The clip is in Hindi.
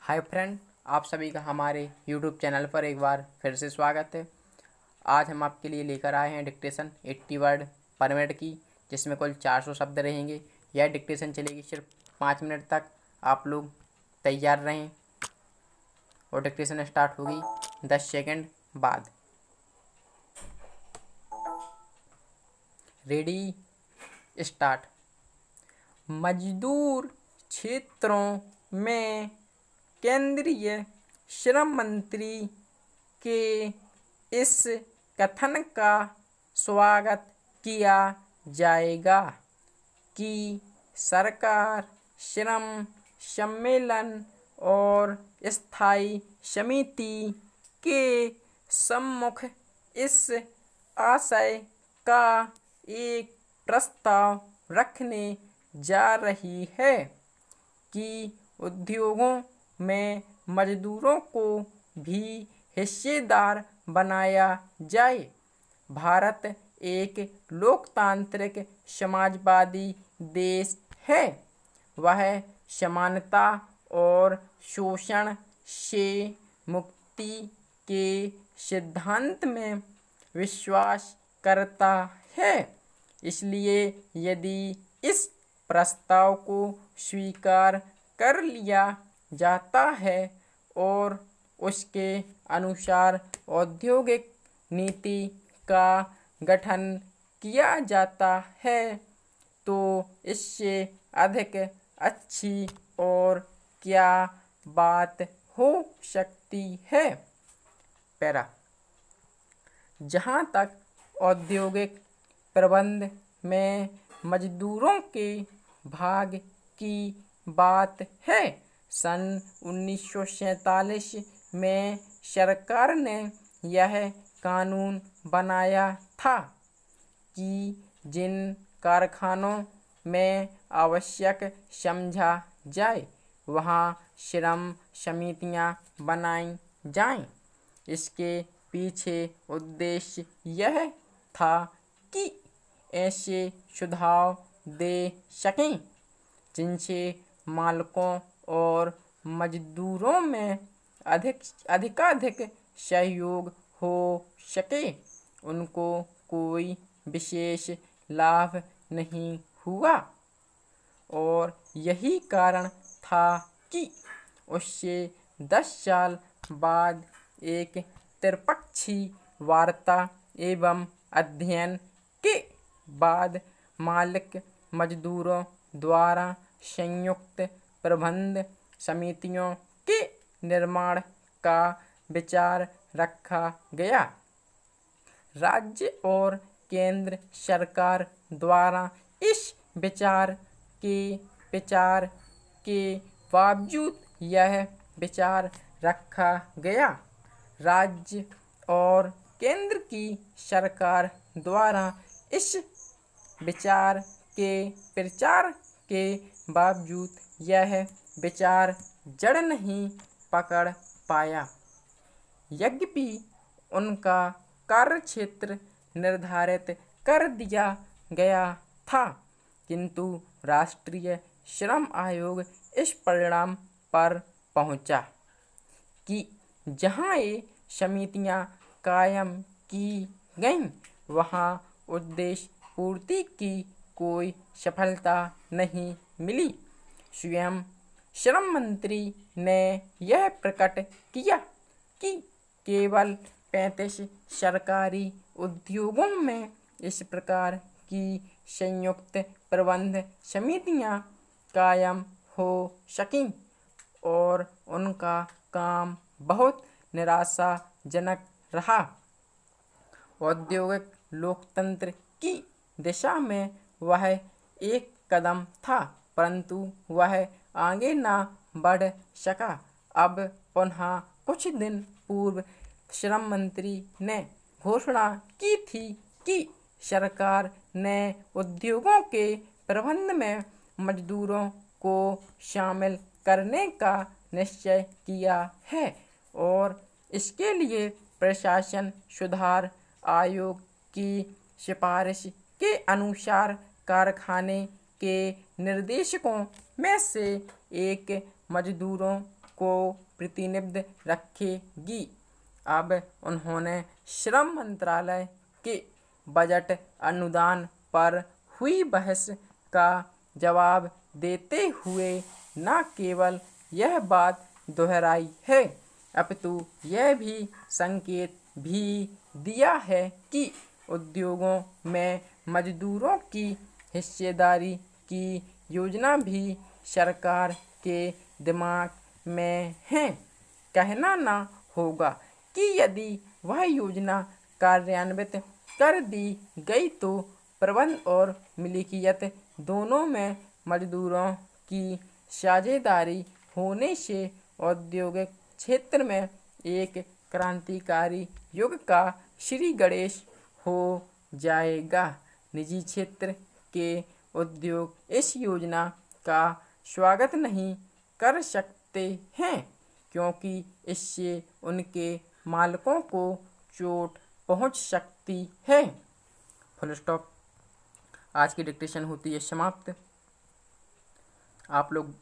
हाय फ्रेंड, आप सभी का हमारे यूट्यूब चैनल पर एक बार फिर से स्वागत है। आज हम आपके लिए लेकर आए हैं डिक्टेशन 80 वर्ड पर मिनट की, जिसमें कुल 400 शब्द रहेंगे। यह डिक्टेशन चलेगी सिर्फ 5 मिनट तक। आप लोग तैयार रहें और डिक्टेशन स्टार्ट होगी 10 सेकंड बाद। Ready, start. मजदूर क्षेत्रों में केंद्रीय श्रम मंत्री के इस कथन का स्वागत किया जाएगा कि सरकार श्रम सम्मेलन और स्थायी समिति के सम्मुख इस आशय का एक प्रस्ताव रखने जा रही है कि उद्योगों में मजदूरों को भी हिस्सेदार बनाया जाए। भारत एक लोकतांत्रिक समाजवादी देश है। वह समानता और शोषण से मुक्ति के सिद्धांत में विश्वास करता है। इसलिए यदि इस प्रस्ताव को स्वीकार कर लिया जाता है और उसके अनुसार औद्योगिक नीति का गठन किया जाता है, तो इससे अधिक अच्छी और क्या बात हो सकती है। पैरा, जहाँ तक औद्योगिक प्रबंध में मजदूरों के भाग की बात है, सन 1947 में सरकार ने यह कानून बनाया था कि जिन कारखानों में आवश्यक समझा जाए वहाँ श्रम समितियाँ बनाई जाएं। इसके पीछे उद्देश्य यह था कि ऐसे सुझाव दे सकें जिनसे मालिकों और मजदूरों में अधिकाधिक सहयोग हो सके। उनको कोई विशेष लाभ नहीं हुआ और यही कारण था कि उससे 10 साल बाद एक त्रिपक्षीय वार्ता एवं अध्ययन के बाद मालिक मजदूरों द्वारा संयुक्त प्रबंध समितियों के निर्माण का विचार रखा गया। राज्य और केंद्र सरकार द्वारा इस विचार के बावजूद यह विचार रखा गया। राज्य और केंद्र की सरकार द्वारा इस विचार के प्रचार के बावजूद यह विचार जड़ नहीं पकड़ पाया। यद्यपि उनका कार्यक्षेत्र निर्धारित कर दिया गया था, किंतु राष्ट्रीय श्रम आयोग इस परिणाम पर पहुंचा कि जहां ये समितियां कायम की गईं, वहां उद्देश्य पूर्ति की कोई सफलता नहीं मिली। स्वयं श्रम मंत्री ने यह प्रकट किया कि केवल 35 सरकारी उद्योगों में इस प्रकार की संयुक्त प्रबंध समितियां कायम हो सकीं और उनका काम बहुत निराशाजनक रहा। औद्योगिक लोकतंत्र की दिशा में वह एक कदम था, परंतु वह आगे ना बढ़ सका। अब पुनः कुछ दिन पूर्व श्रम मंत्री ने घोषणा की थी कि सरकार ने उद्योगों के प्रबंध में मजदूरों को शामिल करने का निश्चय किया है और इसके लिए प्रशासन सुधार आयोग की सिफारिश के अनुसार कारखाने के निर्देशकों में से एक मजदूरों को प्रतिनिधित्व रखेगी। अब उन्होंने श्रम मंत्रालय के बजट अनुदान पर हुई बहस का जवाब देते हुए न केवल यह बात दोहराई है, अपितु यह भी संकेत भी दिया है कि उद्योगों में मजदूरों की हिस्सेदारी की योजना भी सरकार के दिमाग में है। कहना न होगा कि यदि वह योजना कार्यान्वित कर दी गई तो प्रबंधन और मिल्कियत दोनों में मजदूरों की साझेदारी होने से औद्योगिक क्षेत्र में एक क्रांतिकारी युग का श्री गणेश हो जाएगा। निजी क्षेत्र के उद्योग इस योजना का स्वागत नहीं कर सकते हैं क्योंकि इससे उनके मालिकों को चोट पहुंच सकती है। Full stop. आज की डिक्टेशन होती है समाप्त। आप लोग